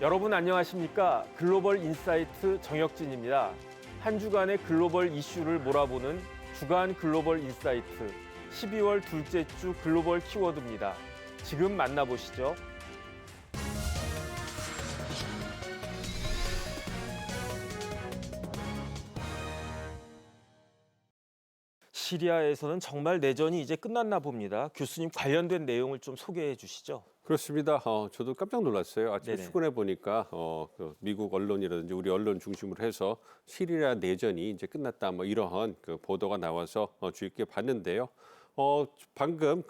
여러분 안녕하십니까? 글로벌 인사이트 정혁진입니다. 한 주간의 글로벌 이슈를 몰아보는 주간 글로벌 인사이트 12월 둘째 주 글로벌 키워드입니다. 지금 만나보시죠. 시리아에서는 정말 내전이 이제 끝났나 봅니다. 교수님 관련된 내용을 좀 소개해 주시죠. 그렇습니다. 저도 깜짝 놀랐어요. 아침에 네네. 출근해 보니까 그 미국 언론이라든지 우리 언론 중심으로 해서 시리아 내전이 이제 끝났다 뭐 이러한 그 보도가 나와서 주의 깊게 봤는데요. 방금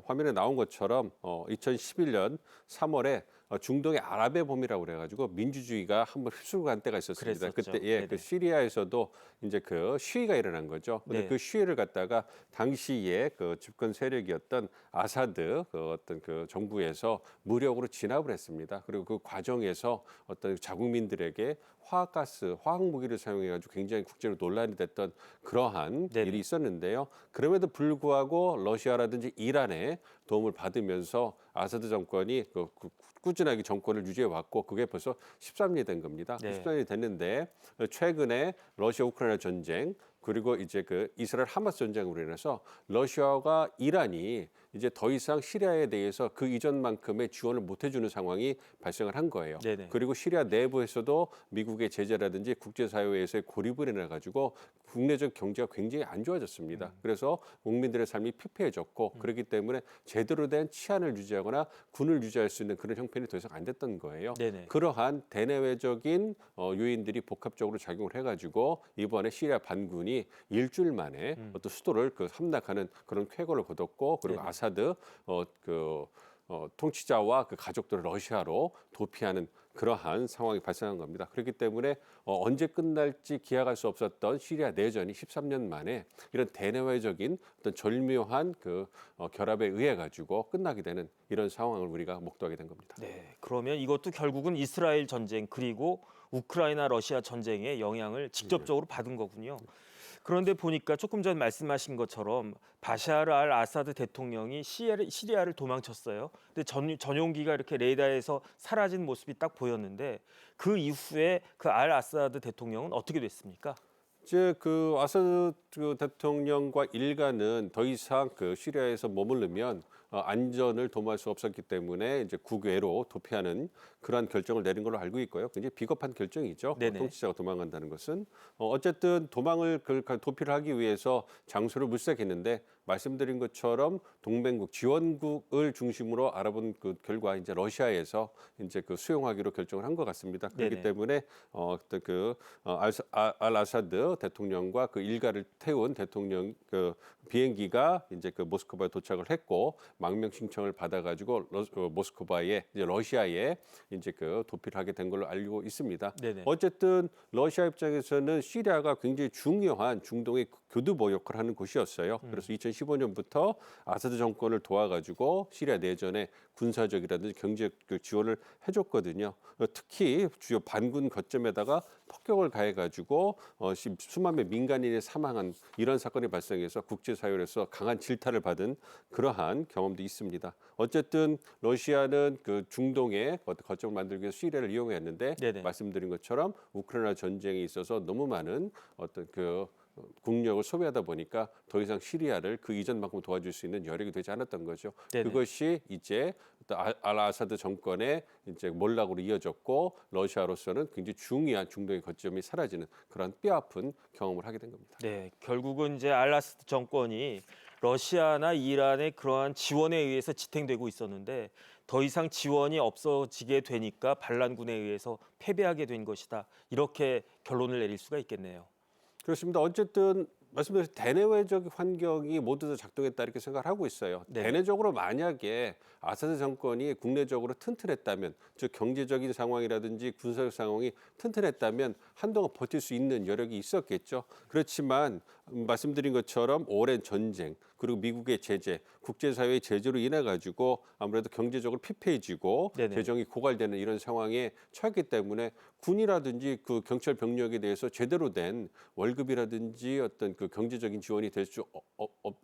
화면에 나온 것처럼 2011년 3월에 중동의 아랍의 봄이라고 그래가지고 민주주의가 한번 휩쓸고 간 때가 있었습니다. 그랬었죠. 그때 네네. 그 시리아에서도 이제 그 시위가 일어난 거죠. 근데 네. 그 시위를 갖다가 당시에 그 집권 세력이었던 아사드 그 어떤 그 정부에서 무력으로 진압을 했습니다. 그리고 그 과정에서 어떤 자국민들에게 화학가스, 화학무기를 사용해가지고 굉장히 국제로 논란이 됐던 그러한 네네. 일이 있었는데요. 그럼에도 불구하고 러시아라든지 이란의 도움을 받으면서 아사드 정권이 꾸준하게 정권을 유지해 왔고 그게 벌써 13년이 된 겁니다. 네. 13년이 됐는데 최근에 러시아 우크라이나 전쟁 그리고 이제 그 이스라엘 하마스 전쟁으로 인해서 러시아와 이란이 이제 더 이상 시리아에 대해서 그 이전만큼의 지원을 못 해주는 상황이 발생을 한 거예요. 네네. 그리고 시리아 내부에서도 미국의 제재라든지 국제사회에서의 고립을 인해가지고 국내적 경제가 굉장히 안 좋아졌습니다. 그래서 국민들의 삶이 피폐해졌고 그렇기 때문에 제대로 된 치안을 유지하거나 군을 유지할 수 있는 그런 형편이 더 이상 안 됐던 거예요. 네네. 그러한 대내외적인 요인들이 복합적으로 작용을 해가지고 이번에 시리아 반군이 일주일 만에 어떤 수도를 함락하는 그런 쾌거를 거뒀고 그리고 네네. 아사드 통치자와 그 가족들을 러시아로 도피하는 그러한 상황이 발생한 겁니다. 그렇기 때문에 언제 끝날지 기약할 수 없었던 시리아 내전이 13년 만에 이런 대내외적인 어떤 절묘한 결합에 의해 가지고 끝나게 되는 이런 상황을 우리가 목도하게 된 겁니다. 네, 그러면 이것도 결국은 이스라엘 전쟁 그리고 우크라이나 러시아 전쟁의 영향을 직접적으로 받은 거군요. 그런데 보니까 조금 전 말씀하신 것처럼 바샤르 알 아사드 대통령이 시리아를 도망쳤어요. 근데 전용기가 이렇게 레이더에서 사라진 모습이 딱 보였는데 그 이후에 그 알 아사드 대통령은 어떻게 됐습니까? 이제 그 아사드 대통령과 일가는 더 이상 그 시리아에서 머무르면 안전을 도모할 수 없었기 때문에 이제 국외로 도피하는 그러한 결정을 내린 걸로 알고 있고요. 굉장히 비겁한 결정이죠. 네네. 통치자가 도망간다는 것은 어쨌든 도피를 하기 위해서 장소를 물색했는데 말씀드린 것처럼 동맹국 지원국을 중심으로 알아본 그 결과 이제 러시아에서 이제 수용하기로 결정을 한 것 같습니다. 그렇기 네네. 때문에 알 아사드 대통령과 그 일가를 태운 대통령 비행기가 이제 모스크바에 도착을 했고 망명 신청을 받아가지고 모스크바에 이제 러시아에 이제 도피를 하게 된 걸로 알고 있습니다. 네네. 어쨌든 러시아 입장에서는 시리아가 굉장히 중요한 중동의 교두보 역할을 하는 곳이었어요. 그래서 2015년부터 아사드 정권을 도와가지고 시리아 내전에 군사적이라든지 경제적 지원을 해줬거든요. 특히 주요 반군 거점에다가 폭격을 가해가지고 수만 명 민간인이 사망한 이런 사건이 발생해서 국제사회에서 강한 질타를 받은 그러한 경험도 있습니다. 어쨌든 러시아는 그 중동에 어떤 거점을 만들기 위해서 시리아를 이용했는데 네네. 말씀드린 것처럼 우크라이나 전쟁에 있어서 너무 많은 어떤 국력을 소비하다 보니까 더 이상 시리아를 그 이전만큼 도와줄 수 있는 여력이 되지 않았던 거죠. 네네. 그것이 이제 알 아사드 정권의 이제 몰락으로 이어졌고 러시아로서는 굉장히 중요한 중동의 거점이 사라지는 그런 뼈아픈 경험을 하게 된 겁니다. 네, 결국은 이제 알 아사드 정권이 러시아나 이란의 그러한 지원에 의해서 지탱되고 있었는데 더 이상 지원이 없어지게 되니까 반란군에 의해서 패배하게 된 것이다. 이렇게 결론을 내릴 수가 있겠네요. 그렇습니다. 어쨌든 말씀드린 대내외적 환경이 모두 다 작동했다 이렇게 생각을 하고 있어요. 네네. 대내적으로 만약에 아사드 정권이 국내적으로 튼튼했다면 즉 경제적인 상황이라든지 군사적 상황이 튼튼했다면 한동안 버틸 수 있는 여력이 있었겠죠. 그렇지만 말씀드린 것처럼 오랜 전쟁 그리고 미국의 제재, 국제사회의 제재로 인해 가지고 아무래도 경제적으로 피폐해지고 네네. 재정이 고갈되는 이런 상황에 처했기 때문에 군이라든지 그 경찰 병력에 대해서 제대로 된 월급이라든지 어떤 그 경제적인 지원이 될 수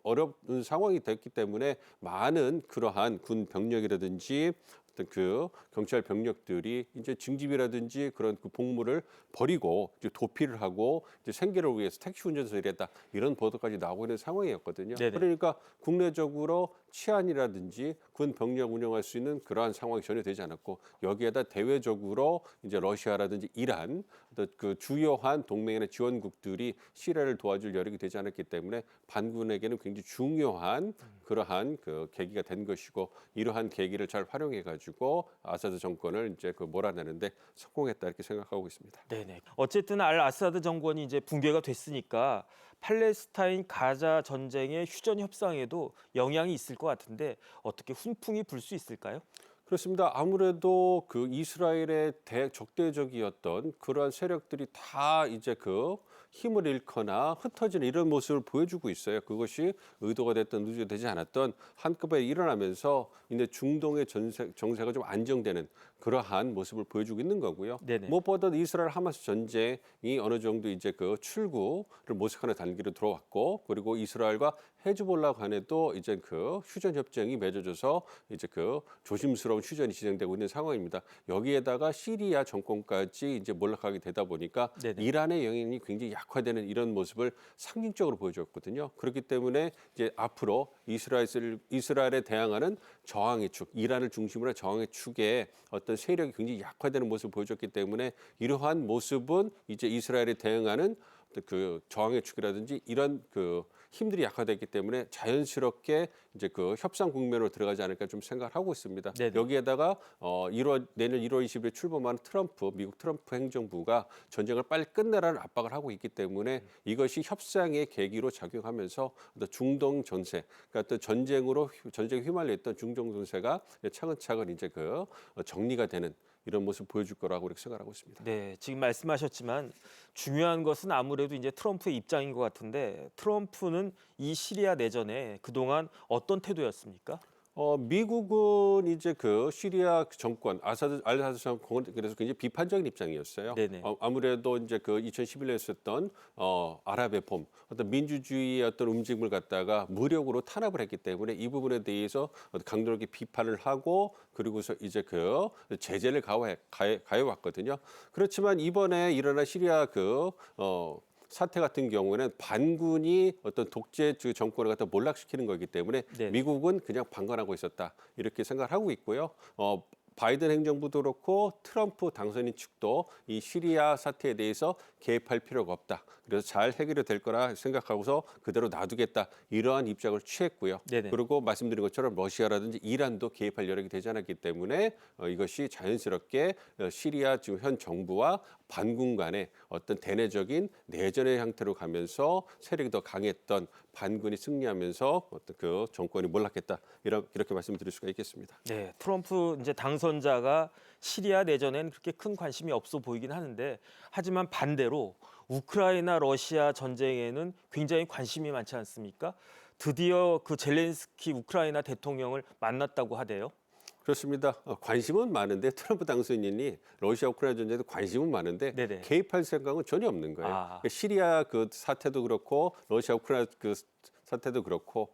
어려운 상황이 됐기 때문에 많은 그러한 군 병력이라든지 어떤 그 경찰 병력들이 이제 징집이라든지 그런 그 복무를 버리고 이제 도피를 하고 이제 생계를 위해서 택시 운전서를 했다 이런 보도까지 나오고 있는 상황이었거든요. 네네. 그러니까 국내적으로 치안이라든지 군 병력 운영할 수 있는 그러한 상황이 전혀 되지 않았고 여기에다 대외적으로 이제 러시아라든지 이란 어떤 그 주요한 동맹이나 지원국들이 시리아를 도와줄 여력이 되지 않았기 때문에 반군에게는 굉장히 중요한 그러한 그 계기가 된 것이고 이러한 계기를 잘 활용해 가지고 아사드 정권을 이제 그 몰아내는데 성공했다 이렇게 생각하고 있습니다. 네네. 어쨌든 알 아사드 정권이 이제 붕괴가 됐으니까 팔레스타인 가자 전쟁의 휴전 협상에도 영향이 있을 것 같은데 어떻게 훈풍이 불 수 있을까요? 그렇습니다. 아무래도 그 이스라엘의 대적대적이었던 그러한 세력들이 다 이제 그 힘을 잃거나 흩어지는 이런 모습을 보여주고 있어요. 그것이 의도가 됐던 의도가 되지 않았던 한꺼번에 일어나면서 이제 중동의 정세가 좀 안정되는 그러한 모습을 보여주고 있는 거고요. 네네. 무엇보다 이스라엘 하마스 전쟁이 어느 정도 이제 그 출구를 모색하는 단계로 들어왔고 그리고 이스라엘과 헤즈볼라 간에도 이제 그 휴전 협정이 맺어져서 이제 그 조심스러운 휴전이 진행되고 있는 상황입니다. 여기에다가 시리아 정권까지 이제 몰락하게 되다 보니까 네네. 이란의 영향이 굉장히 약화되는 이런 모습을 상징적으로 보여줬거든요. 그렇기 때문에 이제 앞으로 이스라엘에 대항하는 저항의 축, 이란을 중심으로 한 저항의 축에 어떤 세력이 굉장히 약화되는 모습을 보여줬기 때문에 이러한 모습은 이제 이스라엘에 대응하는 그 저항의 축이라든지 이런 그 힘들이 약화됐기 때문에 자연스럽게 이제 그 협상 국면으로 들어가지 않을까 좀 생각을 하고 있습니다. 네네. 여기에다가 내년 1월 20일 출범하는 미국 트럼프 행정부가 전쟁을 빨리 끝내라는 압박을 하고 있기 때문에 이것이 협상의 계기로 작용하면서 어떤 중동 전세, 그러니까 어떤 전쟁에 휘말려 있던 중동 전세가 차근차근 이제 그 정리가 되는 이런 모습 보여줄 거라고 이렇게 생각하고 있습니다. 네, 지금 말씀하셨지만 중요한 것은 아무래도 이제 트럼프의 입장인 것 같은데 트럼프는 이 시리아 내전에 그동안 어떤 태도였습니까? 미국은 이제 그 시리아 정권 알 아사드 정권 그래서 굉장히 비판적인 입장이었어요. 네네. 아무래도 이제 그 2011년에 있었던 아랍의 봄 어떤 민주주의의 어떤 움직임을 갖다가 무력으로 탄압을 했기 때문에 이 부분에 대해서 강도롭게 비판을 하고 그리고서 이제 그 제재를 가해 왔거든요. 그렇지만 이번에 일어난 시리아 사태 같은 경우에는 반군이 어떤 독재 정권을 갖다 몰락시키는 거기 때문에 네. 미국은 그냥 방관하고 있었다 이렇게 생각을 하고 있고요. 바이든 행정부도 그렇고 트럼프 당선인 측도 이 시리아 사태에 대해서 개입할 필요가 없다. 그래서 잘 해결이 될 거라 생각하고서 그대로 놔두겠다. 이러한 입장을 취했고요. 네네. 그리고 말씀드린 것처럼 러시아라든지 이란도 개입할 여력이 되지 않았기 때문에 이것이 자연스럽게 시리아 지금 현 정부와 반군 간의 어떤 대내적인 내전의 형태로 가면서 세력이 더 강했던 반군이 승리하면서 어떤 그 정권이 몰락했다. 이렇게 말씀드릴 수가 있겠습니다. 네, 트럼프 이제 당선자가 시리아 내전엔 그렇게 큰 관심이 없어 보이긴 하는데 하지만 반대로 우크라이나 러시아 전쟁에는 굉장히 관심이 많지 않습니까? 드디어 그 젤렌스키 우크라이나 대통령을 만났다고 하대요. 그렇습니다. 관심은 많은데 트럼프 당선인이 러시아 우크라이나 전쟁에도 관심은 많은데 네네. 개입할 생각은 전혀 없는 거예요. 아. 그러니까 시리아 그 사태도 그렇고 러시아 우크라이나 그 사태도 그렇고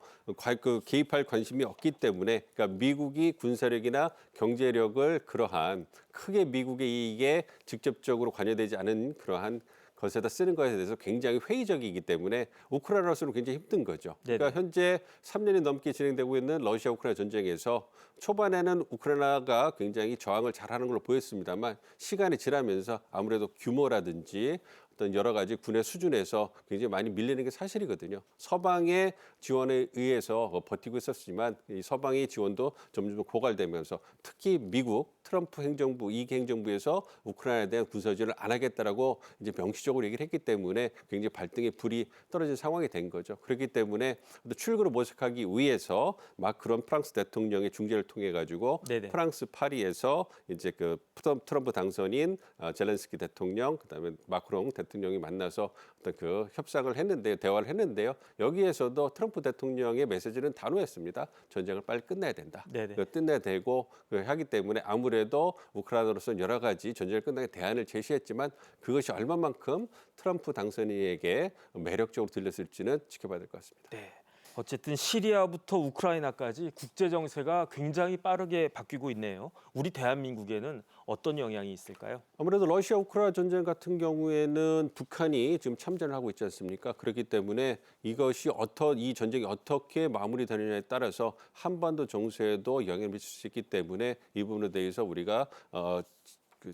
그 개입할 관심이 없기 때문에 그러니까 미국이 군사력이나 경제력을 그러한 크게 미국의 이익에 직접적으로 관여되지 않은 그러한 것에다 쓰는 것에 대해서 굉장히 회의적이기 때문에 우크라이나로서는 굉장히 힘든 거죠. 그러니까 네네. 현재 3년이 넘게 진행되고 있는 러시아 우크라이나 전쟁에서 초반에는 우크라이나가 굉장히 저항을 잘하는 걸로 보였습니다만 시간이 지나면서 아무래도 규모라든지 어떤 여러 가지 군의 수준에서 굉장히 많이 밀리는 게 사실이거든요. 서방의 지원에 의해서 버티고 있었지만 이 서방의 지원도 점점 고갈되면서 특히 미국 트럼프 행정부 이기 행정부에서 우크라이나에 대한 군사 지원을 안 하겠다라고 이제 명시적으로 얘기를 했기 때문에 굉장히 발등에 불이 떨어진 상황이 된 거죠. 그렇기 때문에 출구를 모색하기 위해서 마크론 프랑스 대통령의 중재를 통해 가지고 네네. 프랑스 파리에서 이제 그 트럼프 당선인 젤렌스키 대통령 그다음에 마크롱 대통령이 만나서 어떤 그 협상을 했는데요, 대화를 했는데요. 여기에서도 트럼프 대통령의 메시지는 단호했습니다. 전쟁을 빨리 끝내야 된다. 네네. 끝내야 되고 하기 때문에 아무래도 우크라이나로서는 여러 가지 전쟁을 끝내게 대안을 제시했지만 그것이 얼마만큼 트럼프 당선인에게 매력적으로 들렸을지는 지켜봐야 될 것 같습니다. 네. 어쨌든 시리아부터 우크라이나까지 국제 정세가 굉장히 빠르게 바뀌고 있네요. 우리 대한민국에는 어떤 영향이 있을까요? 아무래도 러시아 우크라이나 전쟁 같은 경우에는 북한이 지금 참전을 하고 있지 않습니까? 그렇기 때문에 이 전쟁이 어떻게 마무리되느냐에 따라서 한반도 정세에도 영향을 미칠 수 있기 때문에 이 부분에 대해서 우리가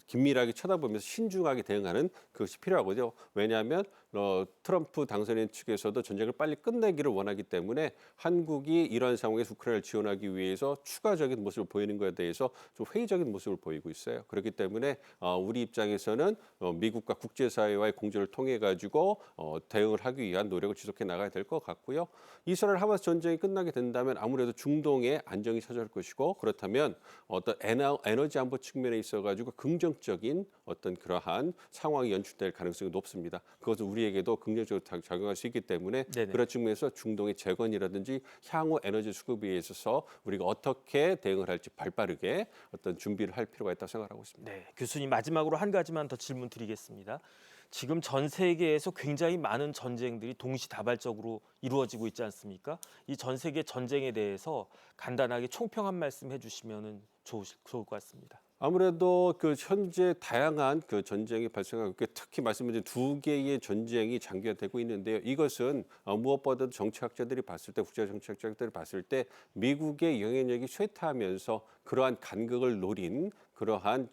긴밀하게 쳐다보면서 신중하게 대응하는 그것이 필요하거든요. 왜냐하면 트럼프 당선인 측에서도 전쟁을 빨리 끝내기를 원하기 때문에 한국이 이러한 상황에서 우크라이나를 지원하기 위해서 추가적인 모습을 보이는 것에 대해서 좀 회의적인 모습을 보이고 있어요. 그렇기 때문에 우리 입장에서는 미국과 국제사회와의 공조를 통해 가지고 대응을 하기 위한 노력을 지속해 나가야 될 것 같고요. 이스라엘 하마스 전쟁이 끝나게 된다면 아무래도 중동에 안정이 찾아올 것이고 그렇다면 어떤 에너지 안보 측면에 있어 가지고 긍정적인 어떤 그러한 상황이 연출될 가능성이 높습니다. 그것은 우리에게도 긍정적으로 작용할 수 있기 때문에 네네. 그런 측면에서 중동의 재건이라든지 향후 에너지 수급에 있어서 우리가 어떻게 대응을 할지 발빠르게 어떤 준비를 할 필요가 있다고 생각하고 있습니다. 네, 교수님 마지막으로 한 가지만 더 질문 드리겠습니다. 지금 전 세계에서 굉장히 많은 전쟁들이 동시다발적으로 이루어지고 있지 않습니까? 이 전 세계 전쟁에 대해서 간단하게 총평 한 말씀 해주시면 좋을 것 같습니다. 아무래도 그 현재 다양한 그 전쟁이 발생하고 있고 특히 말씀드린 두 개의 전쟁이 장기화되고 있는데요. 이것은 무엇보다도 정치학자들이 봤을 때 국제 정치학자들이 봤을 때 미국의 영향력이 쇠퇴하면서 그러한 간극을 노린 그러한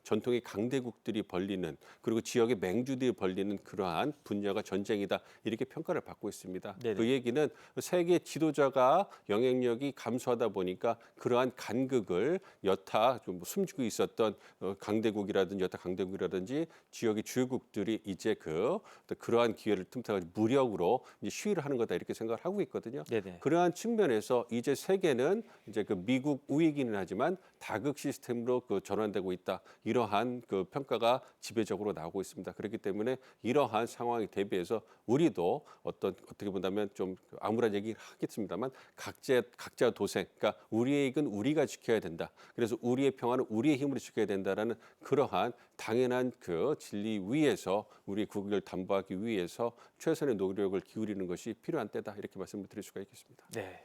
전통의 강대국들이 벌리는 그리고 지역의 맹주들이 벌리는 그러한 분야가 전쟁이다 이렇게 평가를 받고 있습니다. 네네. 그 얘기는 세계 지도자가 영향력이 감소하다 보니까 그러한 간극을 여타 좀 숨지고 있었던 강대국이라든지 여타 강대국이라든지 지역의 주요국들이 이제 그러한 기회를 틈타가지고 무력으로 이제 시위를 하는 거다 이렇게 생각을 하고 있거든요. 네네. 그러한 측면에서 이제 세계는 이제 그 미국 우위이기는 하지만 다극 시스템으로 전환되고 있다. 이러한 그 평가가 지배적으로 나오고 있습니다. 그렇기 때문에 이러한 상황에 대비해서 우리도 어떻게 본다면 좀 암울한 얘기를 하겠습니다만 각자 도생, 그러니까 우리의 이익은 우리가 지켜야 된다. 그래서 우리의 평화는 우리의 힘으로 지켜야 된다라는 그러한 당연한 그 진리 위에서 우리 국익을 담보하기 위해서 최선의 노력을 기울이는 것이 필요한 때다. 이렇게 말씀을 드릴 수가 있겠습니다. 네.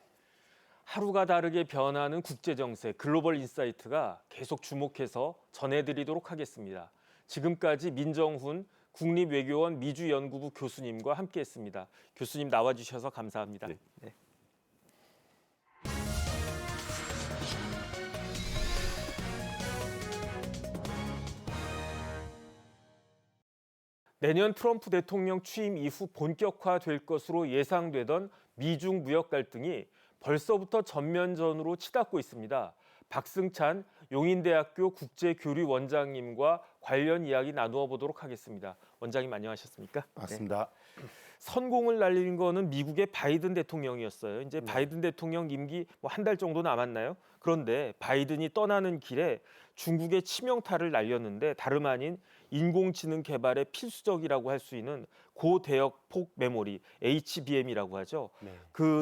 하루가 다르게 변하는 국제 정세 글로벌 인사이트가 계속 주목해서 전해드리도록 하겠습니다. 지금까지 민정훈 국립외교원 미주연구부 교수님과 함께했습니다. 교수님 나와주셔서 감사합니다. 네. 네. 내년 트럼프 대통령 취임 이후 본격화될 것으로 예상되던 미중 무역 갈등이 벌써부터 전면전으로 치닫고 있습니다. 박승찬 용인대학교 국제교류원장님과 관련 이야기 나누어 보도록 하겠습니다. 원장님 안녕하셨습니까? 맞습니다. 선공을 날린 거는 미국의 바이든 대통령이었어요. 이제 바이든 대통령 임기 한 달 정도 남았나요? 그런데 바이든이 떠나는 길에 중국의 치명타를 날렸는데 다름 아닌 인공지능 개발에 필수적이라고 할 수 있는 고대역폭 메모리 HBM이라고 하죠. 네.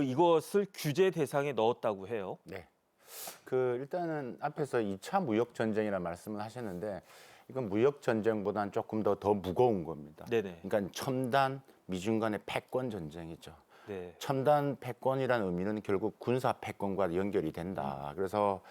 이것을 규제 대상에 넣었다고 해요. 네. 일단은 앞에서 2차 무역 전쟁이라는 말씀을 하셨는데 이건 무역 전쟁보다는 조금 더 무거운 겁니다. 네네. 그러니까 첨단 미중 간의 패권 전쟁이죠. 네. 첨단 패권이라는 의미는 결국 군사 패권과 연결이 된다. 그래서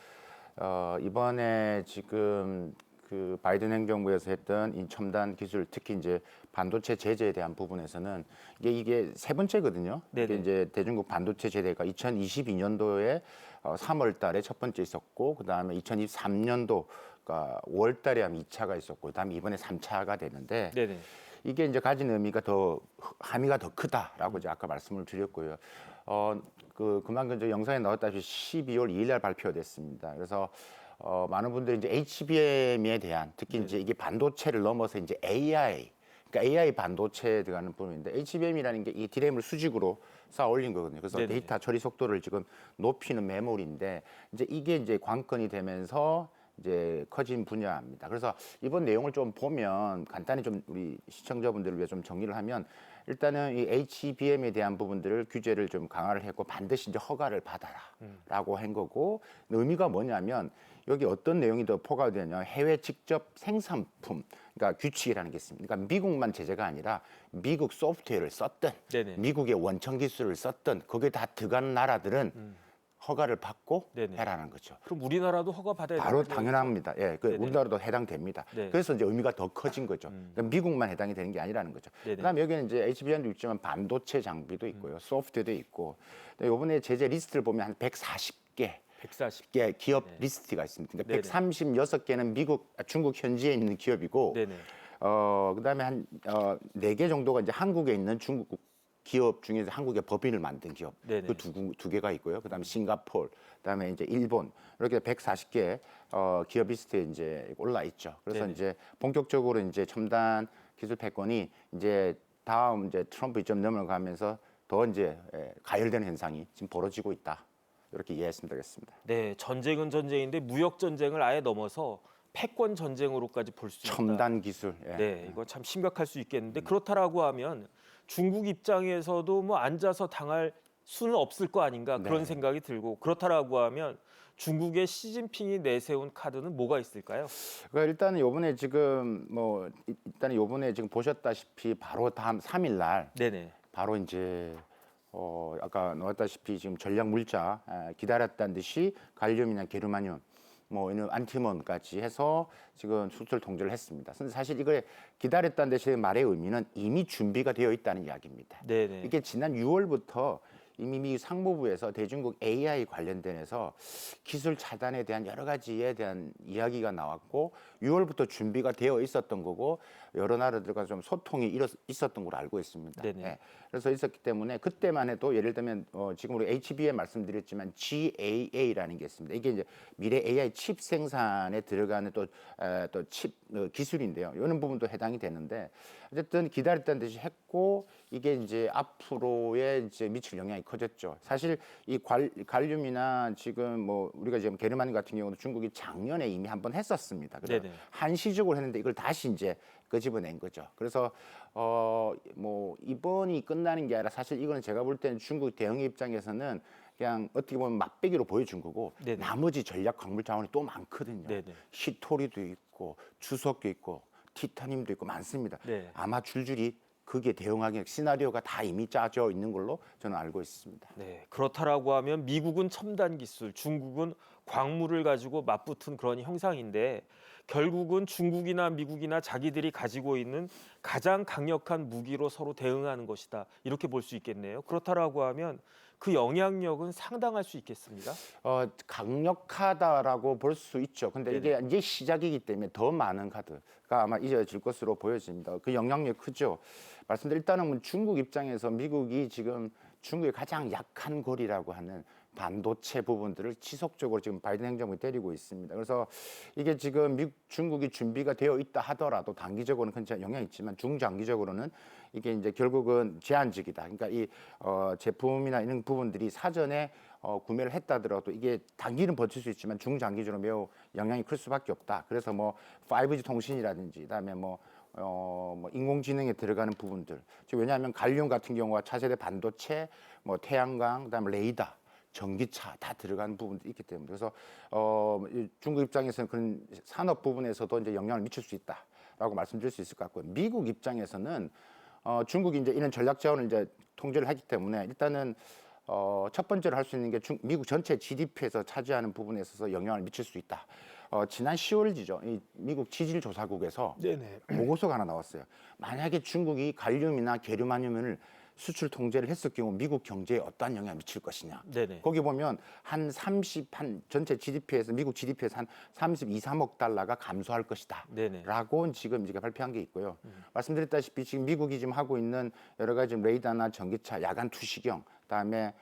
이번에 지금 그 바이든 행정부에서 했던 이 첨단 기술, 특히 이제 반도체 제재에 대한 부분에서는 이게 세 번째거든요. 이게 네네. 이제 대중국 반도체 제재가 2022년도에 3월 달에 첫 번째 있었고, 그 다음에 2023년도가 5월 달에 한 2차가 있었고, 그 다음에 이번에 3차가 되는데, 네네. 이게 이제 가진 의미가 함의가 더 크다라고 이제 아까 말씀을 드렸고요. 그만큼 저 영상에 나왔다시피 12월 2일 날 발표됐습니다. 그래서 많은 분들이 이제 HBM에 대한 특히 이제 이게 반도체를 넘어서 이제 AI, 그러니까 AI 반도체에 들어가는 부분인데 HBM이라는 게 이 디램을 수직으로 쌓아 올린 거거든요. 그래서 네네. 데이터 처리 속도를 지금 높이는 메모리인데 이제 이게 이제 관건이 되면서 이제 커진 분야입니다. 그래서 이번 내용을 좀 보면 간단히 좀 우리 시청자분들을 위해 좀 정리를 하면 일단은 이 HBM에 대한 부분들을 규제를 좀 강화를 했고 반드시 이제 허가를 받아라라고 한 거고 의미가 뭐냐면 여기 어떤 내용이 더 포괄되냐 해외 직접 생산품 그러니까 규칙이라는 게 있습니다. 그러니까 미국만 제재가 아니라 미국 소프트웨어를 썼든 네네. 미국의 원천 기술을 썼든 거기에 다 들어가는 나라들은 허가를 받고 네네. 해라는 거죠. 그럼 우리나라도 허가 받아야 바로 되는 당연합니다. 예, 그 네네. 우리나라도 해당됩니다. 네. 그래서 이제 의미가 더 커진 거죠. 그러니까 미국만 해당이 되는 게 아니라는 거죠. 네네. 그다음에 여기는 이제 HBM도 있지만 반도체 장비도 있고요, 소프트도 있고. 이번에 제재 리스트를 보면 한 140개 140. 기업 리스트가 있습니다. 그러니까 네네. 136개는 중국 현지에 있는 기업이고, 네네. 그다음에 한 4개 정도가 이제 한국에 있는 중국 기업 중에서 한국의 법인을 만든 기업 네네. 그 두 개가 있고요. 그다음에 싱가포르, 그다음에 이제 일본 이렇게 140개 기업 리스트에 이제 올라 있죠. 그래서 네네. 이제 본격적으로 이제 첨단 기술 패권이 이제 다음 이제 트럼프 이점 넘어가면서 더 이제 가열되는 현상이 지금 벌어지고 있다. 이렇게 이해했으면 되겠습니다. 네, 전쟁은 전쟁인데 무역 전쟁을 아예 넘어서 패권 전쟁으로까지 볼 수 있다. 첨단 기술. 예. 네, 이거 참 심각할 수 있겠는데 그렇다라고 하면 중국 입장에서도 뭐 앉아서 당할 수는 없을 거 아닌가 그런 네. 생각이 들고 그렇다라고 하면 중국의 시진핑이 내세운 카드는 뭐가 있을까요? 그러니까 일단은 요번에 지금 뭐 일단은 요번에 지금 보셨다시피 바로 다음 3일 날 네네. 바로 이제 아까 나왔다시피 지금 전략 물자 기다렸다는 듯이 갈륨이나 게르마늄 뭐 이런 안티몬까지 해서 지금 수출 통제를 했습니다. 근데 사실 이걸 기다렸다는 듯이 말의 의미는 이미 준비가 되어 있다는 이야기입니다. 네네. 이게 지난 6월부터 이미 미 상무부에서 대중국 AI 관련돼서 기술 차단에 대한 여러 가지에 대한 이야기가 나왔고 6월부터 준비가 되어 있었던 거고 여러 나라들과 좀 소통이 있었던 걸로 알고 있습니다. 네네. 예. 그래서 있었기 때문에 그때만 해도 예를 들면 지금 우리 HBM 말씀드렸지만 GAA라는 게 있습니다. 이게 이제 미래 AI 칩 생산에 들어가는 또 칩 기술인데요. 이런 부분도 해당이 되는데 어쨌든 기다렸다는 듯이 했고 이게 이제 앞으로에 이제 미칠 영향이 커졌죠. 사실 이 갈륨이나 지금 뭐 우리가 지금 게르마늄 같은 경우도 중국이 작년에 이미 한번 했었습니다. 그래서 네네. 한시적으로 했는데 이걸 다시 이제 끄집어낸 거죠. 그래서 뭐 이번이 끝나는 게 아니라 사실 이거는 제가 볼 때는 중국 대응 입장에서는 그냥 어떻게 보면 맛배기로 보여준 거고 네네. 나머지 전략 광물 자원이 또 많거든요. 네네. 히토리도 있고 주석도 있고 티타늄도 있고 많습니다. 네. 아마 줄줄이 그게 대응하기 시나리오가 다 이미 짜져 있는 걸로 저는 알고 있습니다. 네, 그렇다라고 하면 미국은 첨단 기술, 중국은 광물을 가지고 맞붙은 그런 형상인데 결국은 중국이나 미국이나 자기들이 가지고 있는 가장 강력한 무기로 서로 대응하는 것이다. 이렇게 볼 수 있겠네요. 그렇다라고 하면 그 영향력은 상당할 수 있겠습니다. 강력하다라고 볼 수 있죠. 근데 이게 이제 시작이기 때문에 더 많은 카드가 아마 이어질 것으로 보여집니다. 그 영향력이 크죠. 말씀드린 일단은 뭐 중국 입장에서 미국이 지금 중국의 가장 약한 고리라고 하는 반도체 부분들을 지속적으로 지금 바이든 행정부가 때리고 있습니다. 그래서 이게 지금 중국이 준비가 되어 있다 하더라도 단기적으로는 큰 영향이 있지만 중장기적으로는 이게 이제 결국은 제한적이다. 그러니까 이 제품이나 이런 부분들이 사전에 구매를 했다더라도 이게 단기는 버틸 수 있지만 중장기적으로 매우 영향이 클 수밖에 없다. 그래서 뭐 5G 통신이라든지 그다음에 뭐 인공지능에 들어가는 부분들. 왜냐하면 갈륨 같은 경우가 차세대 반도체, 뭐 태양광, 그다음에 레이더, 전기차 다 들어가는 부분들이 있기 때문에 그래서 중국 입장에서는 그런 산업 부분에서도 이제 영향을 미칠 수 있다라고 말씀드릴 수 있을 것 같고요. 미국 입장에서는 중국이 이제 이런 전략 자원을 이제 통제를 하기 때문에 일단은 첫 번째로 할 수 있는 게 미국 전체 GDP에서 차지하는 부분에 있어서 영향을 미칠 수 있다. 지난 10월이죠. 이 미국 지질조사국에서 네네. 보고서가 하나 나왔어요. 만약에 중국이 갈륨이나 게르마늄을 수출 통제를 했을 경우 미국 경제에 어떠한 영향을 미칠 것이냐. 네네. 거기 보면 한 전체 GDP에서 미국 GDP에서 한 32, 3억 달러가 감소할 것이다. 네네. 라고 지금 이제 발표한 게 있고요. 말씀드렸다시피 지금 미국이 지금 하고 있는 여러 가지 레이더나 전기차, 야간 투시경, 그다음에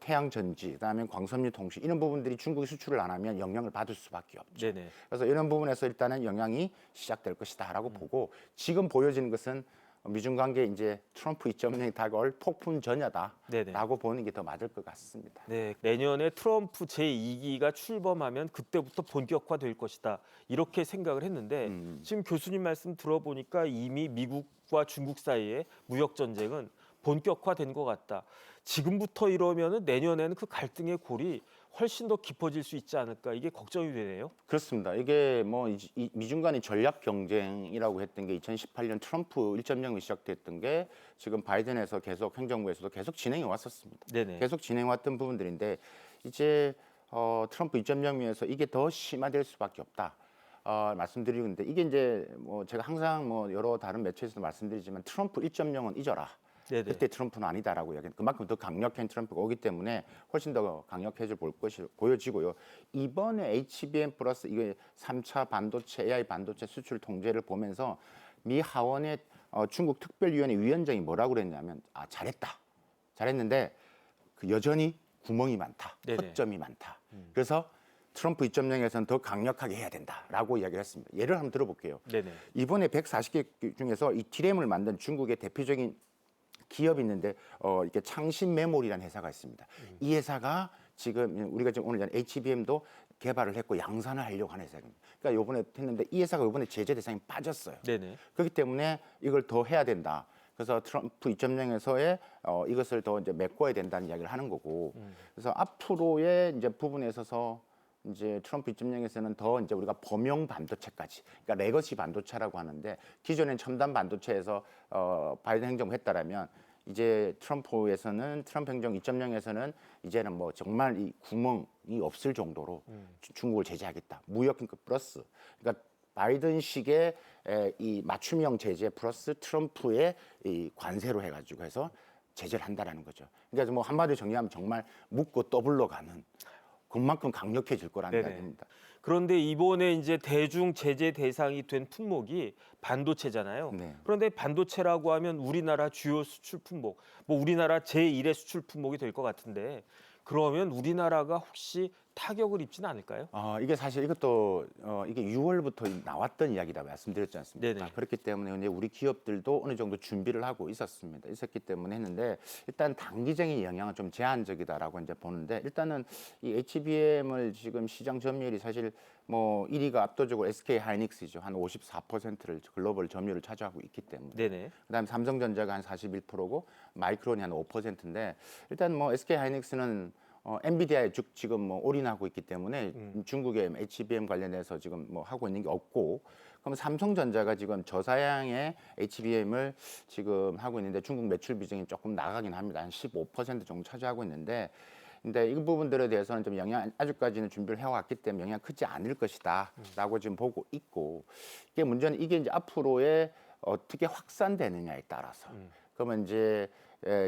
태양 전지, 그다음에 광섬유 통신 이런 부분들이 중국이 수출을 안 하면 영향을 받을 수밖에 없죠. 네네. 그래서 이런 부분에서 일단은 영향이 시작될 것이다라고 보고 지금 보여지는 것은 미중 관계 이제 트럼프 2.0이 다가올 폭풍 전야다라고 네네. 보는 게 더 맞을 것 같습니다. 네, 내년에 트럼프 제2기가 출범하면 그때부터 본격화될 것이다. 이렇게 생각을 했는데 지금 교수님 말씀 들어보니까 이미 미국과 중국 사이의 무역 전쟁은 본격화된 것 같다. 지금부터 이러면은 내년에는 그 갈등의 골이 훨씬 더 깊어질 수 있지 않을까 이게 걱정이 되네요. 그렇습니다. 이게 뭐 이 미중 간의 전략 경쟁이라고 했던 게 2018년 트럼프 1.0이 시작됐던 게 지금 바이든에서 계속 행정부에서도 계속 진행해 왔었습니다. 네네. 계속 진행해 왔던 부분들인데 이제 트럼프 2.0에서 이게 더 심화될 수밖에 없다. 말씀드리는데 이게 이제 뭐 제가 항상 뭐 여러 다른 매체에서도 말씀드리지만 트럼프 1.0은 잊어라. 네네. 그때 트럼프는 아니다라고 이야기했는데 그만큼 더 강력한 트럼프가 오기 때문에 훨씬 더 강력해질 볼 것이 보여지고요. 이번에 HBM 플러스 이게 3차 반도체 AI 반도체 수출 통제를 보면서 미 하원의 중국 특별위원회 위원장이 뭐라고 그랬냐면 잘했는데 그 여전히 구멍이 많다, 네네. 허점이 많다. 그래서 트럼프 2.0에서는 더 강력하게 해야 된다라고 이야기를 했습니다. 예를 한번 들어볼게요. 네네. 이번에 140개 중에서 이 D램을 만든 중국의 대표적인 기업이 있는데 이렇게 창신 메모리라는 회사가 있습니다. 이 회사가 지금 우리가 지금 오늘 HBM도 개발을 했고 양산을 하려고 하는 회사입니다. 그러니까 요번에 했는데 이 회사가 요번에 제재 대상에 빠졌어요. 네네. 그렇기 때문에 이걸 더 해야 된다. 그래서 트럼프 2.0에서의 이것을 더 이제 메꿔야 된다는 이야기를 하는 거고. 그래서 앞으로의 이제 부분에 있어서 이제 트럼프 2.0에서는 더 이제 우리가 범용 반도체까지, 그러니까 레거시 반도체라고 하는데 기존엔 첨단 반도체에서 바이든 행정부 했다라면 이제 트럼프 행정 2.0에서는 이제는 뭐 정말 이 구멍이 없을 정도로 중국을 제재하겠다. 무역인급 플러스. 그러니까 바이든식의 이 맞춤형 제재 플러스 트럼프의 이 관세로 해가지고 해서 제재를 한다라는 거죠. 그러니까 뭐 한마디로 정리하면 정말 묻고 떠블러 가는. 그만큼 강력해질 거라는 네네. 이야기입니다. 그런데 이번에 이제 대중 제재 대상이 된 품목이 반도체잖아요. 네. 그런데 반도체라고 하면 우리나라 주요 수출 품목, 뭐 우리나라 제1의 수출 품목이 될 것 같은데 그러면 우리나라가 혹시 타격을 입지는 않을까요? 이게 사실 이것도 이게 6월부터 나왔던 이야기다 말씀드렸지 않습니까? 네네. 그렇기 때문에 이제 우리 기업들도 어느 정도 준비를 하고 있었기 때문에 했는데 일단 단기적인 영향은 좀 제한적이다라고 이제 보는데 일단은 이 HBM을 지금 시장 점유율이 사실 뭐 1위가 압도적으로 SK 하이닉스죠. 한 54%를 글로벌 점유율을 차지하고 있기 때문에. 네네. 그다음에 삼성전자가 한 41%고 마이크론이 한 5%인데 일단 뭐 SK 하이닉스는 엔비디아에 지금 뭐 올인하고 있기 때문에 중국의 HBM 관련해서 지금 뭐 하고 있는 게 없고 그럼 삼성전자가 지금 저사양의 HBM을 지금 하고 있는데 중국 매출 비중이 조금 나가긴 합니다. 한 15% 정도 차지하고 있는데 근데 이 부분들에 대해서는 좀 영향 아직까지는 준비를 해왔기 때문에 영향 크지 않을 것이다라고 지금 보고 있고 이게 문제는 이게 이제 앞으로의 어떻게 확산되느냐에 따라서 그러면 이제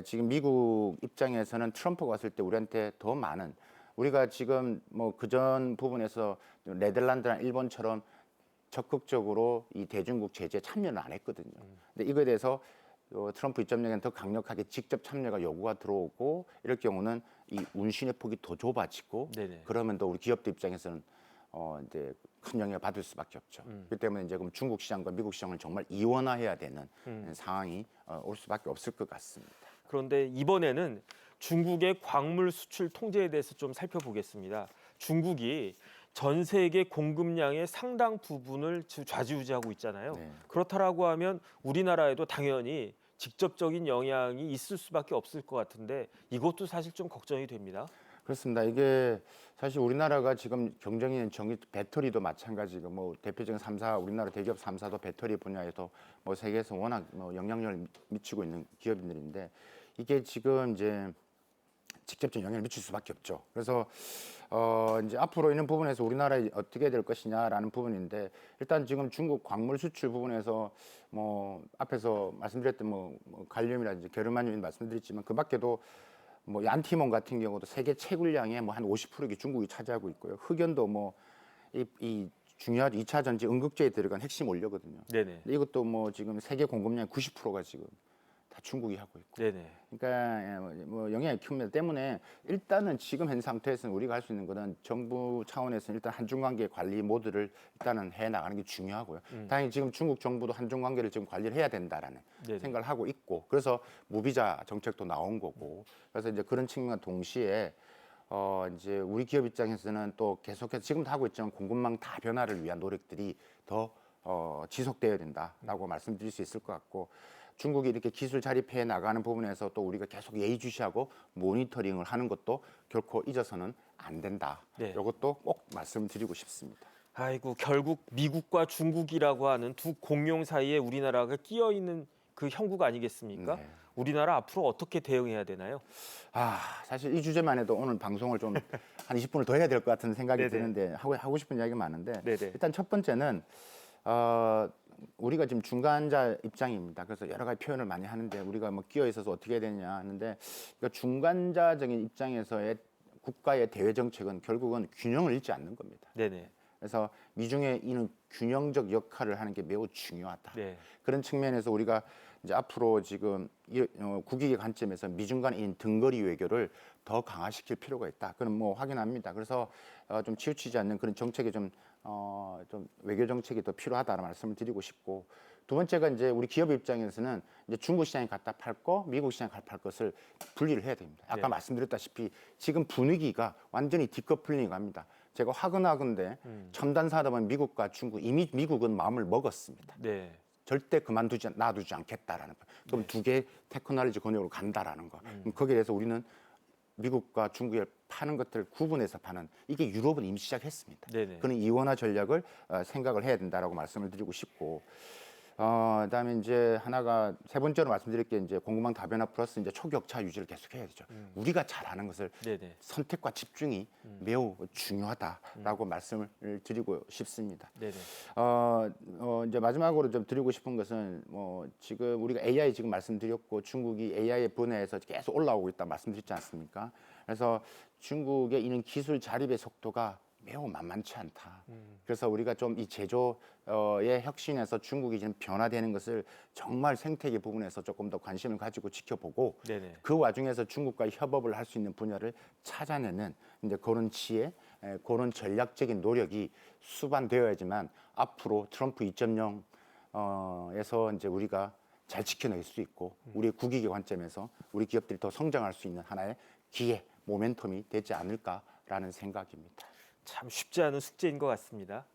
지금 미국 입장에서는 트럼프가 왔을 때 우리한테 더 많은 우리가 지금 뭐 그전 부분에서 네덜란드나 일본처럼 적극적으로 이 대중국 제재에 참여를 안 했거든요. 근데 이거에 대해서 트럼프 2.0에는 더 강력하게 직접 참여가 요구가 들어오고 이럴 경우는 이 운신의 폭이 더 좁아지고 네네. 그러면 또 우리 기업들 입장에서는 이제 큰 영향을 받을 수밖에 없죠. 그렇기 때문에 이제 그럼 중국 시장과 미국 시장을 정말 이원화해야 되는 상황이 올 수밖에 없을 것 같습니다. 그런데 이번에는 중국의 광물 수출 통제에 대해서 좀 살펴보겠습니다. 중국이 전 세계 공급량의 상당 부분을 좌지우지하고 있잖아요. 네. 그렇다라고 하면 우리나라에도 당연히 직접적인 영향이 있을 수밖에 없을 것 같은데 이것도 사실 좀 걱정이 됩니다. 그렇습니다. 이게 사실 우리나라가 지금 경쟁이 있는 전기 배터리도 마찬가지고 뭐 대표적인 3사 우리나라 대기업 3사도 배터리 분야에서 뭐 세계에서 워낙 뭐 영향력을 미치고 있는 기업들인데 이게 지금 이제 직접적인 영향을 미칠 수밖에 없죠. 그래서 이제 앞으로 있는 부분에서 우리나라에 어떻게 될 것이냐라는 부분인데 일단 지금 중국 광물 수출 부분에서 뭐 앞에서 말씀드렸던 뭐 갈륨이라든지 게르마늄 말씀드렸지만 그 밖에도 뭐 안티몬 같은 경우도 세계 채굴량의 뭐 한 50%가 중국이 차지하고 있고요. 흑연도 뭐 이 중요한 2차 전지 응급제에 들어간 핵심 원료거든요. 네네. 이것도 뭐 지금 세계 공급량 90%가 지금 다 중국이 하고 있고. 네네. 그러니까 뭐 영향이 큽니다. 때문에 일단은 지금 현 상태에서는 우리가 할 수 있는 것은 정부 차원에서는 일단 한중 관계 관리 모드를 일단은 해 나가는 게 중요하고요. 당연히 지금 중국 정부도 한중 관계를 지금 관리를 해야 된다라는 네네. 생각을 하고 있고, 그래서 무비자 정책도 나온 거고, 그래서 이제 그런 측면과 동시에 이제 우리 기업 입장에서는 또 계속해서 지금도 하고 있지만 공급망 다변화를 위한 노력들이 더 지속되어야 된다라고 말씀드릴 수 있을 것 같고, 중국이 이렇게 기술 자립해 나가는 부분에서 또 우리가 계속 예의주시하고 모니터링을 하는 것도 결코 잊어서는 안 된다. 네. 이것도 꼭 말씀드리고 싶습니다. 아이고 결국 미국과 중국이라고 하는 두 공룡 사이에 우리나라가 끼어 있는 그 형국 아니겠습니까? 네. 우리나라 앞으로 어떻게 대응해야 되나요? 사실 이 주제만 해도 오늘 방송을 좀 한 20분을 더 해야 될 것 같은 생각이 네네. 드는데 하고 싶은 이야기가 많은데, 네네. 일단 첫 번째는 우리가 지금 중간자 입장입니다. 그래서 여러 가지 표현을 많이 하는데 우리가 뭐 끼어 있어서 어떻게 해야 되냐 하는데, 그러니까 중간자적인 입장에서의 국가의 대외 정책은 결국은 균형을 잃지 않는 겁니다. 네네. 그래서 미중에 이는 균형적 역할을 하는 게 매우 중요하다. 네. 그런 측면에서 우리가 이제 앞으로 지금 국익의 관점에서 미중 간의 이 등거리 외교를 더 강화시킬 필요가 있다. 그건 뭐 확인합니다. 그래서 좀 치우치지 않는 그런 정책이 좀 외교 정책이 더 필요하다는 말씀을 드리고 싶고, 두 번째가 이제 우리 기업 입장에서는 이제 중국 시장에 갖다 팔 거, 미국 시장에 갖다 팔 것을 분리를 해야 됩니다. 아까 네. 말씀드렸다시피 지금 분위기가 완전히 디커플링이 갑니다. 제가 화근하건데 첨단 산업은 미국과 중국, 이미 미국은 마음을 먹었습니다. 네. 절대 놔두지 않겠다라는 거. 그럼 두 개의 테크놀로지 권역으로 간다라는 거. 그럼 거기에 대해서 우리는 미국과 중국에 파는 것들을 구분해서 파는, 이게 유럽은 이미 시작했습니다. 네네. 그런 이원화 전략을 생각을 해야 된다라고 말씀을 드리고 싶고, 그다음에 이제 하나가 세 번째로 말씀드릴 게 이제 공급망 다변화 플러스 이제 초격차 유지를 계속해야 되죠. 우리가 잘하는 것을 네네. 선택과 집중이 매우 중요하다라고 말씀을 드리고 싶습니다. 네네. 이제 마지막으로 좀 드리고 싶은 것은 뭐 지금 우리가 AI 지금 말씀드렸고, 중국이 AI 분야에서 계속 올라오고 있다 말씀드렸지 않습니까? 그래서 중국의 이런 기술 자립의 속도가 매우 만만치 않다. 그래서 우리가 좀 이 제조의 혁신에서 중국이 지금 변화되는 것을 정말 생태계 부분에서 조금 더 관심을 가지고 지켜보고, 네네. 그 와중에서 중국과 협업을 할 수 있는 분야를 찾아내는 이제 그런 지혜, 그런 전략적인 노력이 수반되어야지만 앞으로 트럼프 2.0에서 이제 우리가 잘 지켜낼 수 있고, 우리의 국익의 관점에서 우리 기업들이 더 성장할 수 있는 하나의 기회, 모멘텀이 되지 않을까라는 생각입니다. 참 쉽지 않은 숙제인 것 같습니다.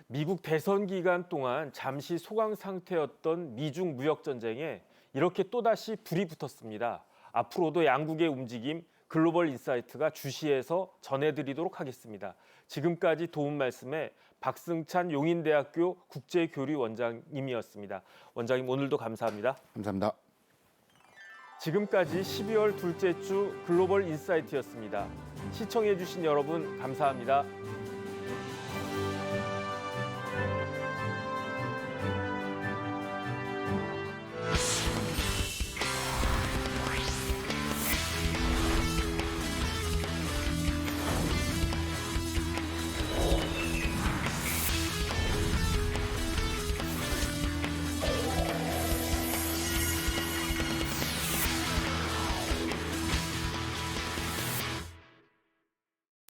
미국 대선 기간 동안 잠시 소강 상태였던 미중 무역 전쟁에 이렇게 또다시 불이 붙었습니다. 앞으로도 양국의 움직임 글로벌 인사이트가 주시해서 전해드리도록 하겠습니다. 지금까지 도움 말씀에 박승찬 용인대학교 국제교류원장님이었습니다. 원장님 오늘도 감사합니다. 감사합니다. 지금까지 12월 둘째 주 글로벌 인사이트였습니다. 시청해주신 여러분 감사합니다.